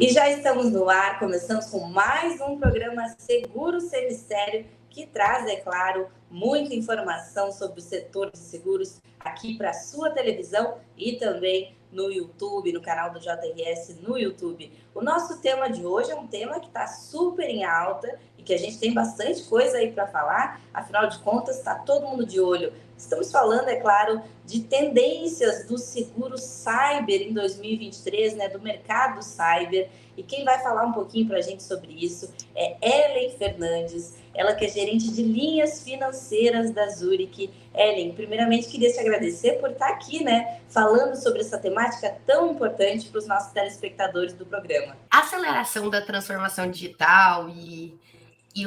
E já estamos no ar, começamos com mais um programa Seguro Semissério, que traz, é claro, muita informação sobre o setor de seguros aqui para a sua televisão e também no YouTube, no canal do JRS no YouTube. O nosso tema de hoje é um tema que está super em alta e que a gente tem bastante coisa aí para falar, afinal de contas, está todo mundo de olho. Estamos falando, é claro, de tendências do seguro cyber em 2023, né, do mercado cyber. E quem vai falar um pouquinho para a gente sobre isso é Ellen Fernandes, ela que é gerente de linhas financeiras da Zurich. Ellen, primeiramente queria te agradecer por estar aqui, né, falando sobre essa temática tão importante para os nossos telespectadores do programa. A aceleração da transformação digital e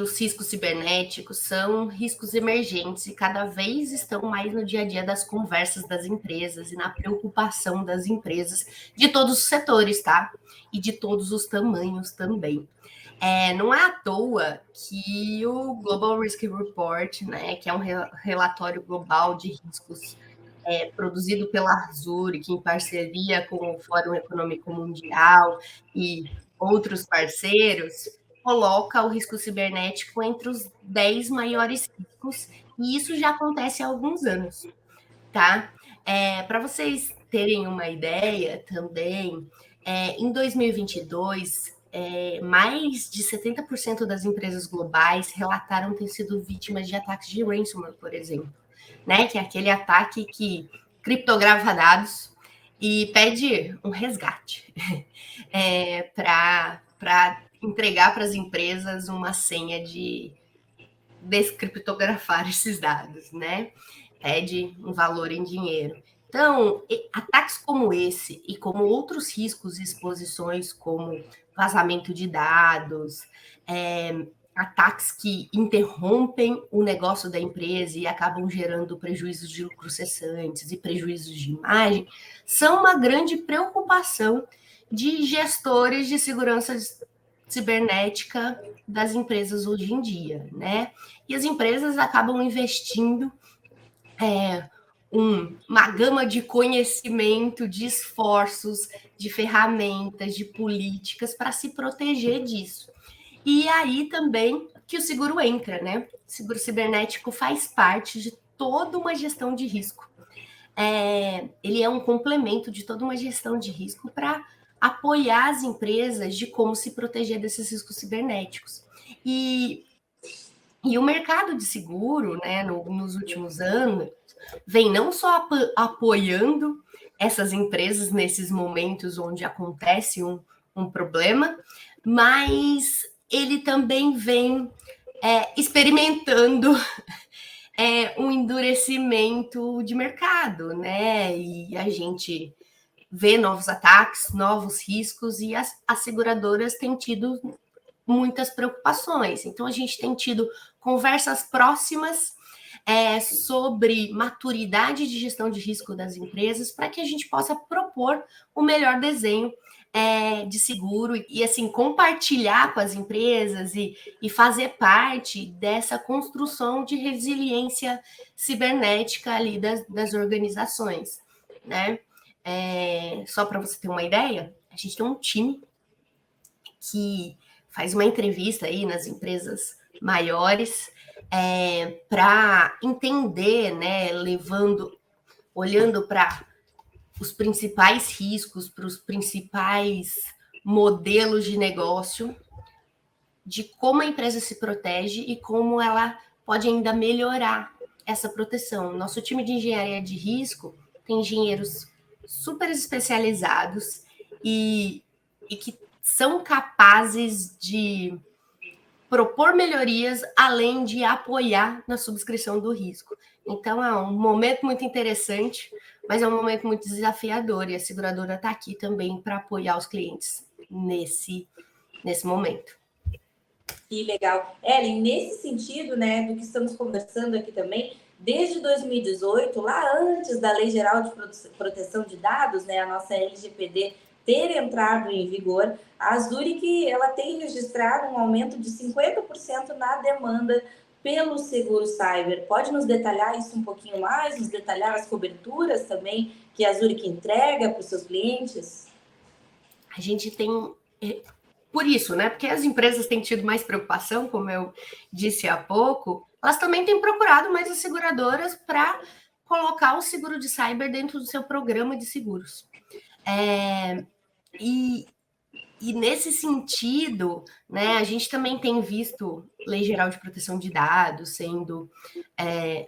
os riscos cibernéticos são riscos emergentes e cada vez estão mais no dia a dia das conversas das empresas e na preocupação das empresas de todos os setores, tá? E de todos os tamanhos também. Não é à toa que o Global Risk Report, né, que é um relatório global de riscos produzido pela Zurich em parceria com o Fórum Econômico Mundial e outros parceiros, coloca o risco cibernético entre os 10 maiores riscos, e isso já acontece há alguns anos, tá? Para vocês terem uma ideia também, em 2022, mais de 70% das empresas globais relataram ter sido vítimas de ataques de ransomware, por exemplo, né? Que é aquele ataque que criptografa dados e pede um resgate para entregar para as empresas uma senha de descriptografar esses dados, né? Pede um valor em dinheiro. Então, ataques como esse e como outros riscos e exposições, como vazamento de dados, ataques que interrompem o negócio da empresa e acabam gerando prejuízos de lucro cessantes e prejuízos de imagem, são uma grande preocupação de gestores de segurança cibernética das empresas hoje em dia, né? E as empresas acabam investindo uma gama de conhecimento, de esforços, de ferramentas, de políticas para se proteger disso. E aí também que o seguro entra, né? O seguro cibernético faz parte de toda uma gestão de risco. Ele é um complemento de toda uma gestão de risco para apoiar as empresas de como se proteger desses riscos cibernéticos. E o mercado de seguro, né, nos últimos anos, vem não só apoiando essas empresas nesses momentos onde acontece um problema, mas ele também vem experimentando um endurecimento de mercado, né? E a gente vê novos ataques, novos riscos, e as seguradoras têm tido muitas preocupações. Então, a gente tem tido conversas próximas sobre maturidade de gestão de risco das empresas para que a gente possa propor o melhor desenho de seguro e assim, compartilhar com as empresas e fazer parte dessa construção de resiliência cibernética ali das organizações, né? Só para você ter uma ideia, a gente tem um time que faz uma entrevista aí nas empresas maiores para entender, né, olhando para os principais riscos, para os principais modelos de negócio, de como a empresa se protege e como ela pode ainda melhorar essa proteção. Nosso time de engenharia de risco tem engenheiros super especializados e que são capazes de propor melhorias, além de apoiar na subscrição do risco. Então, é um momento muito interessante, mas é um momento muito desafiador, e a seguradora está aqui também para apoiar os clientes nesse momento. Que legal. Ellen, nesse sentido, né, do que estamos conversando aqui também, desde 2018, lá antes da Lei Geral de Proteção de Dados, né, a nossa LGPD, ter entrado em vigor, a Zurich ela tem registrado um aumento de 50% na demanda pelo seguro cyber. Pode nos detalhar isso um pouquinho mais, nos detalhar as coberturas também que a Zurich entrega para os seus clientes? A gente tem por isso, né? Porque as empresas têm tido mais preocupação, como eu disse há pouco, elas também têm procurado mais as seguradoras para colocar o seguro de cyber dentro do seu programa de seguros. E nesse sentido, né, a gente também tem visto Lei Geral de Proteção de Dados sendo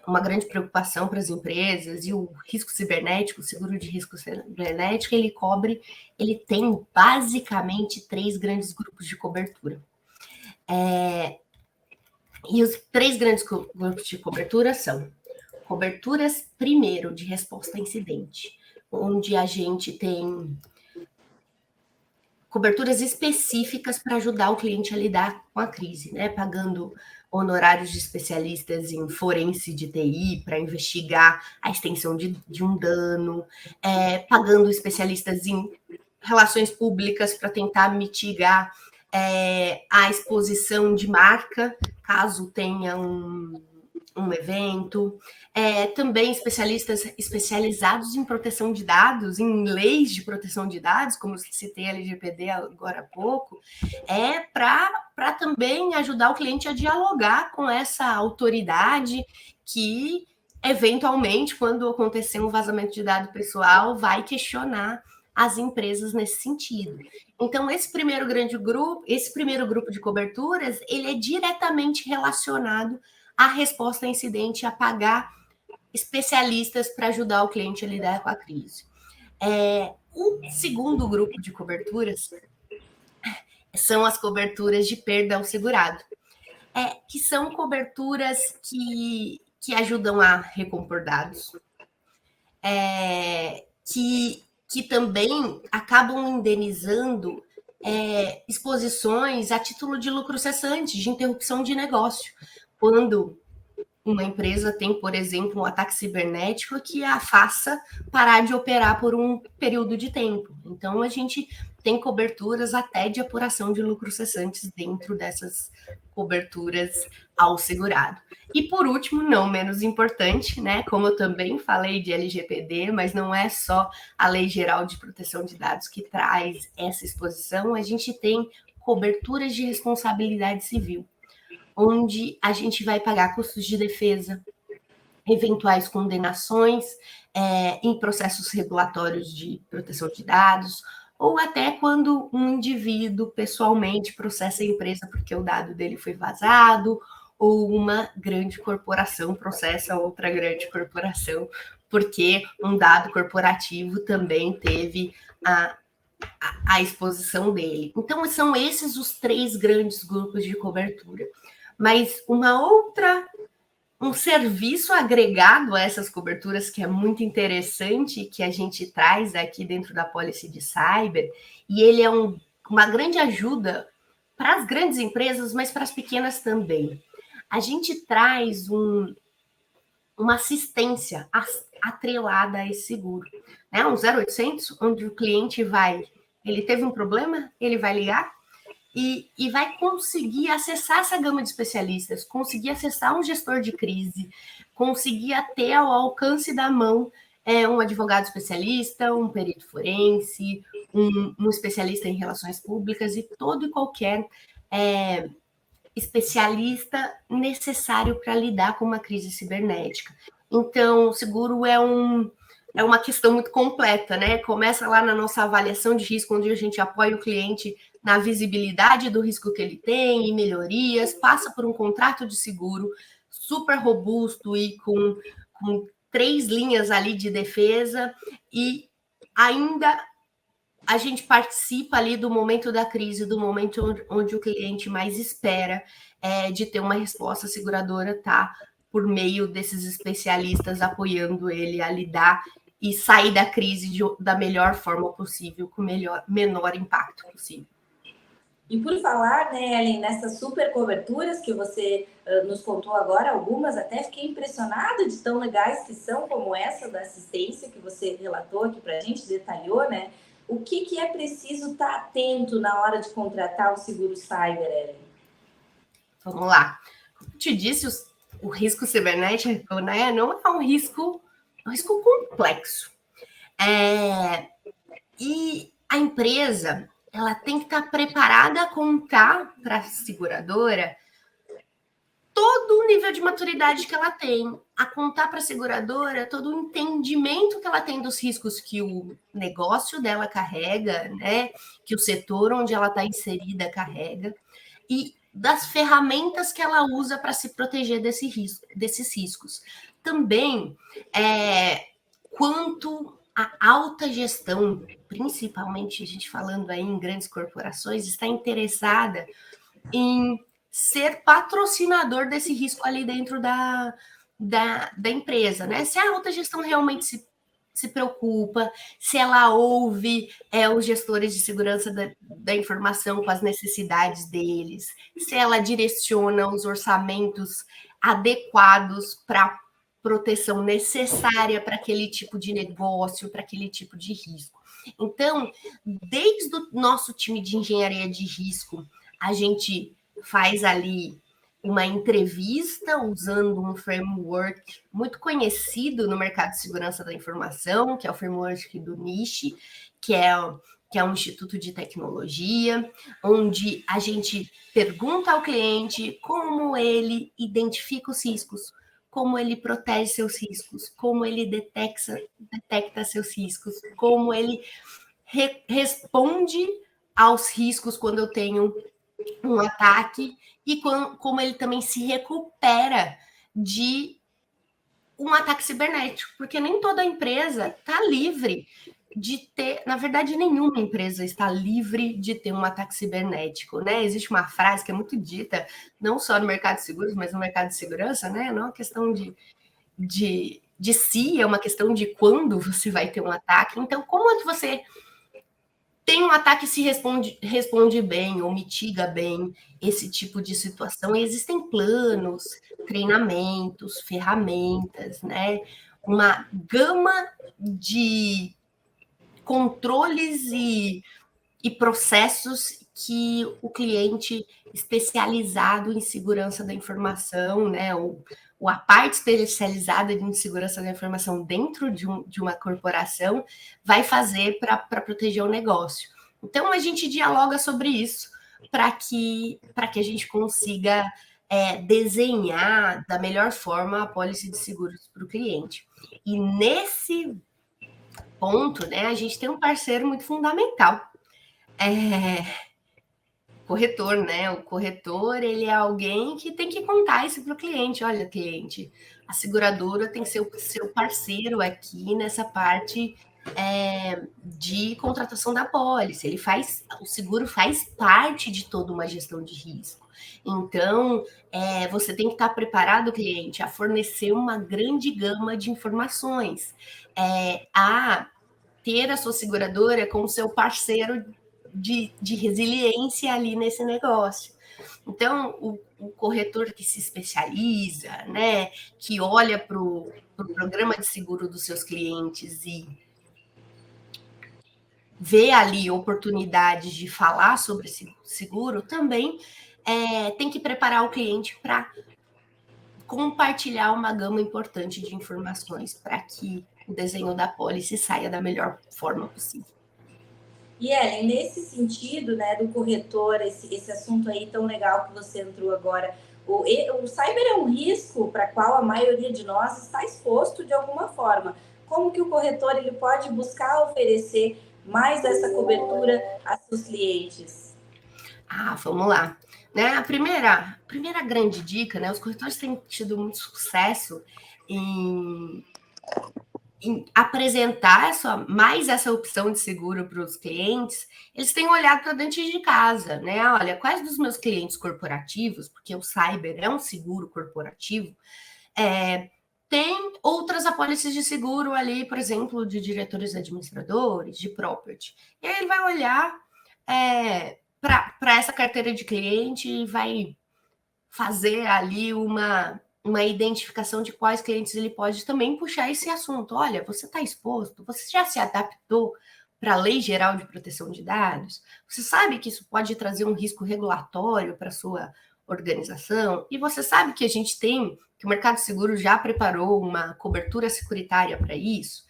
uma grande preocupação para as empresas, e o risco cibernético, o seguro de risco cibernético, ele tem basicamente 3 grandes grupos de cobertura. E os 3 grandes grupos de cobertura são coberturas, primeiro, de resposta a incidente, onde a gente tem coberturas específicas para ajudar o cliente a lidar com a crise, né? Pagando honorários de especialistas em forense de TI para investigar a extensão de um dano, pagando especialistas em relações públicas para tentar mitigar a exposição de marca, caso tenha um evento, também especialistas especializados em proteção de dados, em leis de proteção de dados, como eu citei a LGPD agora há pouco, para também ajudar o cliente a dialogar com essa autoridade que, eventualmente, quando acontecer um vazamento de dado pessoal, vai questionar as empresas nesse sentido. Então, esse primeiro grupo de coberturas, ele é diretamente relacionado a resposta a incidente, a pagar especialistas para ajudar o cliente a lidar com a crise. O segundo grupo de coberturas são as coberturas de perda ao segurado, que são coberturas que ajudam a recompor dados, que também acabam indenizando exposições a título de lucro cessante, de interrupção de negócio. Quando uma empresa tem, por exemplo, um ataque cibernético que a faça parar de operar por um período de tempo. Então, a gente tem coberturas até de apuração de lucros cessantes dentro dessas coberturas ao segurado. E, por último, não menos importante, né? Como eu também falei de LGPD, mas não é só a Lei Geral de Proteção de Dados que traz essa exposição, a gente tem coberturas de responsabilidade civil, onde a gente vai pagar custos de defesa, eventuais condenações em processos regulatórios de proteção de dados, ou até quando um indivíduo pessoalmente processa a empresa porque o dado dele foi vazado, ou uma grande corporação processa outra grande corporação porque um dado corporativo também teve a exposição dele. Então, são esses os 3 grandes grupos de cobertura. Mas um serviço agregado a essas coberturas que é muito interessante, que a gente traz aqui dentro da Policy de Cyber, e ele é uma grande ajuda para as grandes empresas, mas para as pequenas também. A gente traz uma assistência atrelada a esse seguro, né? Um 0800, onde o cliente ele teve um problema, ele vai ligar, e vai conseguir acessar essa gama de especialistas, conseguir acessar um gestor de crise, conseguir ter ao alcance da mão um advogado especialista, um perito forense, um especialista em relações públicas e todo e qualquer especialista necessário para lidar com uma crise cibernética. Então, o seguro é uma questão muito completa, né? Começa lá na nossa avaliação de risco, onde a gente apoia o cliente na visibilidade do risco que ele tem e melhorias, passa por um contrato de seguro super robusto e com 3 linhas ali de defesa, e ainda a gente participa ali do momento da crise, do momento onde o cliente mais espera de ter uma resposta seguradora, tá? Por meio desses especialistas apoiando ele a lidar e sair da crise da melhor forma possível, com o menor impacto possível. E por falar, né, Ellen, nessas super coberturas que você nos contou agora, algumas até fiquei impressionada de tão legais que são, como essa da assistência que você relatou aqui para a gente, detalhou, né? O que é preciso estar atento na hora de contratar o seguro cyber, Ellen? Vamos lá. Como eu te disse, o risco cibernético, né, não é um risco complexo. E a empresa, ela tem que estar preparada a contar para a seguradora todo o nível de maturidade que ela tem, a contar para a seguradora todo o entendimento que ela tem dos riscos que o negócio dela carrega, né? Que o setor onde ela está inserida carrega, e das ferramentas que ela usa para se proteger desses riscos. Também, quanto a alta gestão, principalmente a gente falando aí em grandes corporações, está interessada em ser patrocinador desse risco ali dentro da empresa, né? Se a alta gestão realmente se preocupa, se ela ouve os gestores de segurança da informação com as necessidades deles, se ela direciona os orçamentos adequados para proteção necessária para aquele tipo de negócio, para aquele tipo de risco. Então, desde o nosso time de engenharia de risco, a gente faz ali uma entrevista usando um framework muito conhecido no mercado de segurança da informação, que é o framework do NIST, que é um instituto de tecnologia, onde a gente pergunta ao cliente como ele identifica os riscos, como ele protege seus riscos, como ele detecta seus riscos, como ele responde aos riscos quando eu tenho um ataque e como ele também se recupera de um ataque cibernético, porque nem toda empresa está livre de ter, na verdade, nenhuma empresa está livre de ter um ataque cibernético, né? Existe uma frase que é muito dita, não só no mercado de seguros, mas no mercado de segurança, né? Não é uma questão de si, é uma questão de quando você vai ter um ataque. Então, como é que você tem um ataque e se responde bem ou mitiga bem esse tipo de situação? E existem planos, treinamentos, ferramentas, né? Uma gama de controles e processos que o cliente especializado em segurança da informação, né, ou a parte especializada em segurança da informação dentro de uma corporação vai fazer para proteger o negócio. Então, a gente dialoga sobre isso para que a gente consiga desenhar da melhor forma a pólice de seguros para o cliente. E nesse ponto, né, a gente tem um parceiro muito fundamental, corretor, né? O corretor, ele é alguém que tem que contar isso para o cliente. Olha, cliente, a seguradora tem que ser o seu parceiro aqui nessa parte de contratação da pólice. O seguro faz parte de toda uma gestão de risco. Então, você tem que estar preparado, cliente, a fornecer uma grande gama de informações, a ter a sua seguradora como seu parceiro de resiliência ali nesse negócio. Então, o corretor que se especializa, né, que olha para o programa de seguro dos seus clientes e vê ali oportunidades de falar sobre esse seguro, também tem que preparar o cliente para compartilhar uma gama importante de informações para que o desenho da pólice saia da melhor forma possível. E Ellen, nesse sentido, né, do corretor, esse assunto aí tão legal que você entrou agora, o cyber é um risco para qual a maioria de nós está exposto de alguma forma. Como que o corretor ele pode buscar oferecer mais essa cobertura a seus clientes? Vamos lá. Né? A primeira grande dica, né? Os corretores têm tido muito sucesso em apresentar mais essa opção de seguro para os clientes. Eles têm olhado para dentro de casa, né? Olha, quais dos meus clientes corporativos, porque o cyber é um seguro corporativo, tem outras apólices de seguro ali, por exemplo, de diretores administradores, de property. E aí ele vai olhar para essa carteira de cliente e vai fazer ali uma identificação de quais clientes ele pode também puxar esse assunto. Olha, você está exposto? Você já se adaptou para a Lei Geral de Proteção de Dados? Você sabe que isso pode trazer um risco regulatório para a sua organização? E você sabe que o mercado seguro já preparou uma cobertura securitária para isso?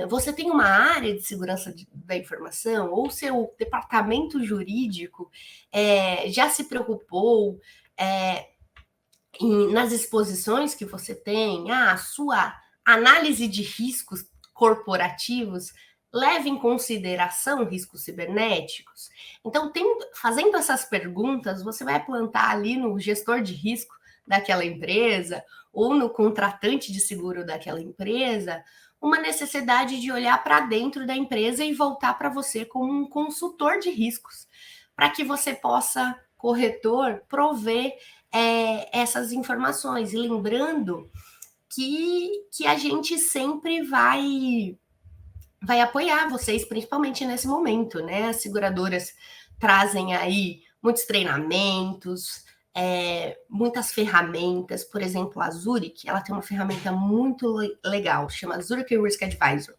Você tem uma área de segurança da informação ou seu departamento jurídico já se preocupou nas exposições que você tem, a sua análise de riscos corporativos leva em consideração riscos cibernéticos? Então, fazendo essas perguntas, você vai plantar ali no gestor de risco daquela empresa ou no contratante de seguro daquela empresa uma necessidade de olhar para dentro da empresa e voltar para você como um consultor de riscos, para que você possa, corretor, prover essas informações. E lembrando que a gente sempre vai apoiar vocês, principalmente nesse momento, né? As seguradoras trazem aí muitos treinamentos, muitas ferramentas. Por exemplo, a Zurich, ela tem uma ferramenta muito legal, chama Zurich Risk Advisor.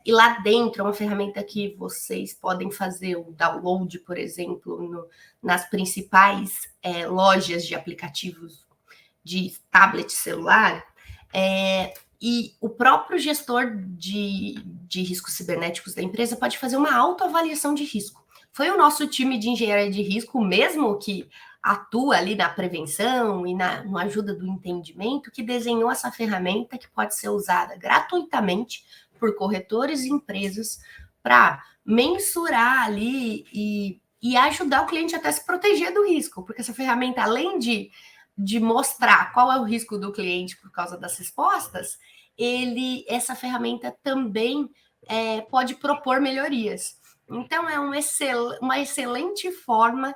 E lá dentro é uma ferramenta que vocês podem fazer o download, por exemplo, nas principais lojas de aplicativos de tablet celular, e o próprio gestor de riscos cibernéticos da empresa pode fazer uma autoavaliação de risco. Foi o nosso time de engenharia de risco, mesmo que atua ali na prevenção e na ajuda do entendimento, que desenhou essa ferramenta que pode ser usada gratuitamente por corretores e empresas para mensurar ali e ajudar o cliente até se proteger do risco, porque essa ferramenta, além de mostrar qual é o risco do cliente por causa das respostas, essa ferramenta também pode propor melhorias. Então, é uma excelente forma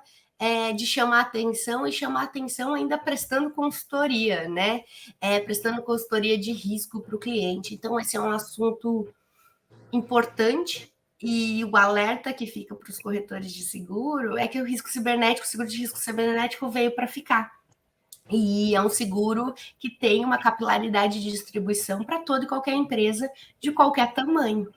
de chamar atenção, e chamar atenção ainda prestando consultoria, né? Prestando consultoria de risco para o cliente. Então, esse é um assunto importante, e o alerta que fica para os corretores de seguro é que o seguro de risco cibernético veio para ficar. E é um seguro que tem uma capilaridade de distribuição para toda e qualquer empresa de qualquer tamanho.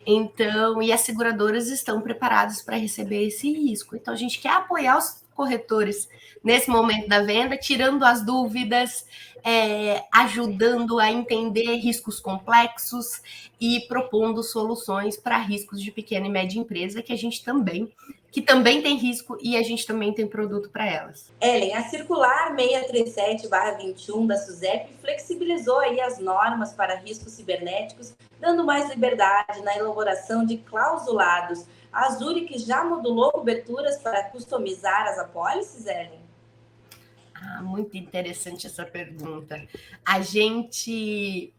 Então, e as seguradoras estão preparadas para receber esse risco. Então, a gente quer apoiar os corretores nesse momento da venda, tirando as dúvidas, ajudando a entender riscos complexos e propondo soluções para riscos de pequena e média empresa, que também tem risco, e a gente também tem produto para elas. Ellen, a circular 637/21 da SUSEP flexibilizou aí as normas para riscos cibernéticos, dando mais liberdade na elaboração de clausulados. A Zurich já modulou coberturas para customizar as apólices, Ellen? Muito interessante essa pergunta. A gente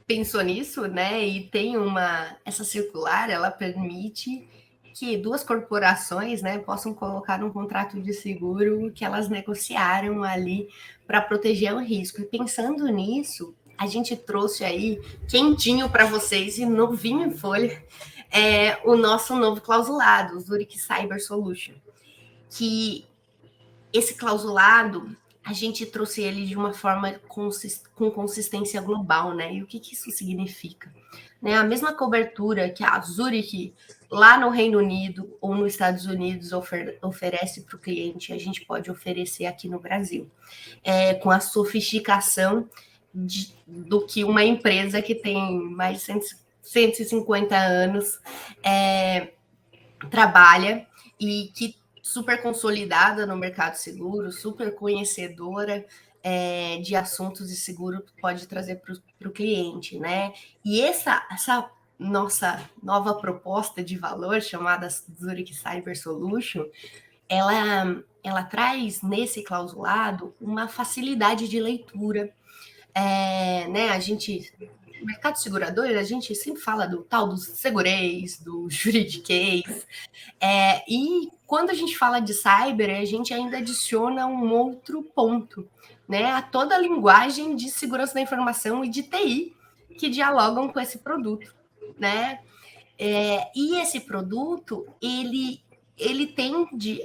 pensou nisso, né? E tem essa circular, ela permite que duas corporações, né, possam colocar um contrato de seguro que elas negociaram ali para proteger o risco. E pensando nisso, a gente trouxe aí quentinho para vocês e novinho em folha o nosso novo clausulado, o Zurich Cyber Solution, que esse clausulado a gente trouxe ele de uma forma com consistência global, né? E o que isso significa? Né? A mesma cobertura que a Zurich lá no Reino Unido ou nos Estados Unidos oferece para o cliente, a gente pode oferecer aqui no Brasil, com a sofisticação do que uma empresa que tem mais de 150 anos trabalha, e que super consolidada no mercado seguro, super conhecedora de assuntos de seguro, pode trazer para o cliente, né? E essa nossa nova proposta de valor, chamada Zurich Cyber Solution, ela traz nesse clausulado uma facilidade de leitura. Né? No mercado segurador, a gente sempre fala do tal dos segurês, do juridiquês, e quando a gente fala de cyber, a gente ainda adiciona um outro ponto, né? A toda a linguagem de segurança da informação e de TI que dialogam com esse produto, né? E esse produto, ele tende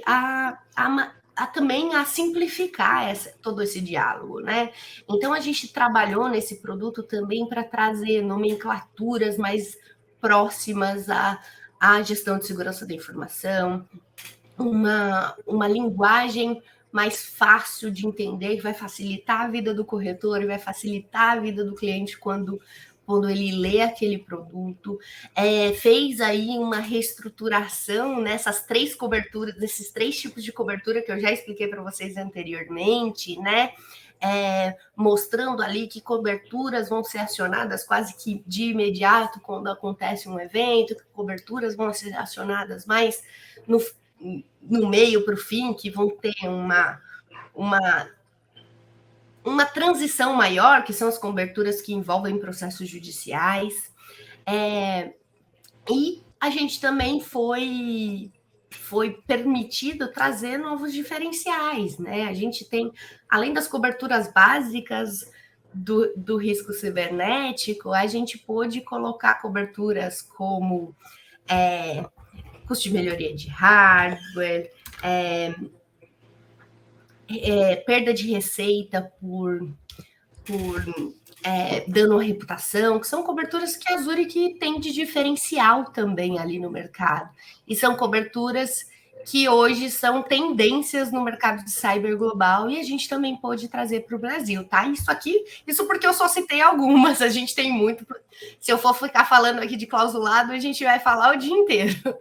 também a simplificar todo esse diálogo, né? Então, a gente trabalhou nesse produto também para trazer nomenclaturas mais próximas à gestão de segurança da informação, uma linguagem mais fácil de entender, que vai facilitar a vida do corretor e vai facilitar a vida do cliente quando quando ele lê aquele produto, fez aí uma reestruturação nessas 3 coberturas, desses 3 tipos de cobertura que eu já expliquei para vocês anteriormente, né? Mostrando ali que coberturas vão ser acionadas quase que de imediato quando acontece um evento, que coberturas vão ser acionadas mais no meio para o fim, que vão ter uma transição maior, que são as coberturas que envolvem processos judiciais. E a gente também foi permitido trazer novos diferenciais, né? A gente tem, além das coberturas básicas do risco cibernético, a gente pôde colocar coberturas como custo de melhoria de hardware, perda de receita por dano à reputação, que são coberturas que a Zurich tem de diferencial também ali no mercado. E são coberturas que hoje são tendências no mercado de cyber global e a gente também pôde trazer para o Brasil, tá? Isso porque eu só citei algumas, a gente tem muito. Se eu for ficar falando aqui de clausulado, a gente vai falar o dia inteiro.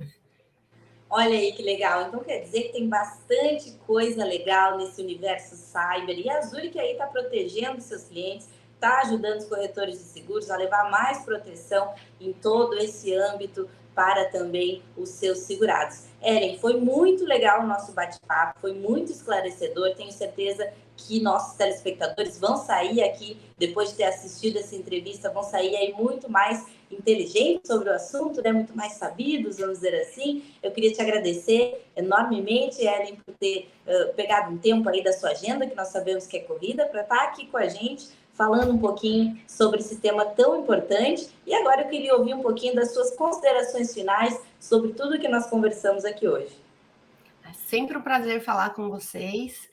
Olha aí que legal. Então quer dizer que tem bastante coisa legal nesse universo cyber. E a Zurich aí está protegendo seus clientes, está ajudando os corretores de seguros a levar mais proteção em todo esse âmbito para também os seus segurados. Ellen, foi muito legal o nosso bate-papo, foi muito esclarecedor. Tenho certeza que nossos telespectadores vão sair aqui, depois de ter assistido essa entrevista, vão sair aí muito mais inteligentes sobre o assunto, né? Muito mais sabidos, vamos dizer assim. Eu queria te agradecer enormemente, Ellen, por ter pegado um tempo aí da sua agenda, que nós sabemos que é corrida, para estar aqui com a gente, falando um pouquinho sobre esse tema tão importante. E agora eu queria ouvir um pouquinho das suas considerações finais sobre tudo que nós conversamos aqui hoje. É sempre um prazer falar com vocês.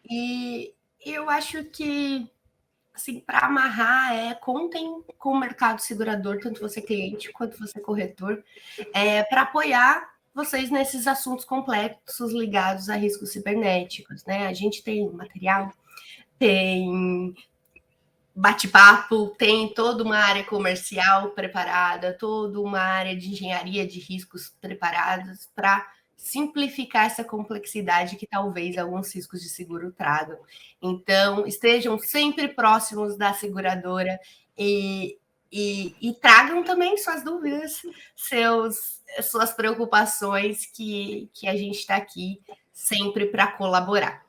E eu acho que, assim, para amarrar, contem com o mercado segurador, tanto você cliente quanto você corretor, para apoiar vocês nesses assuntos complexos ligados a riscos cibernéticos, né? A gente tem material, tem bate-papo, tem toda uma área comercial preparada, toda uma área de engenharia de riscos preparadas para simplificar essa complexidade que talvez alguns riscos de seguro tragam. Então, estejam sempre próximos da seguradora e tragam também suas dúvidas, suas preocupações, que a gente está aqui sempre para colaborar.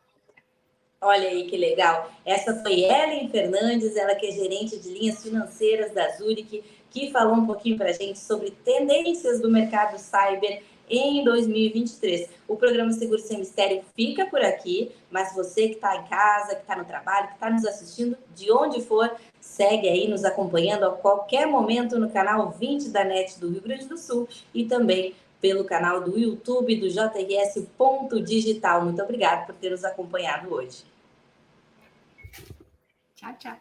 Olha aí que legal. Essa foi Ellen Fernandes, ela que é gerente de linhas financeiras da Zurich, que falou um pouquinho para a gente sobre tendências do mercado cyber em 2023. O programa Seguro Sem Mistério fica por aqui, mas você que está em casa, que está no trabalho, que está nos assistindo, de onde for, segue aí nos acompanhando a qualquer momento no canal 20 da NET do Rio Grande do Sul e também pelo canal do YouTube do JRS Ponto Digital. Muito obrigada por ter nos acompanhado hoje. Tchau, tchau.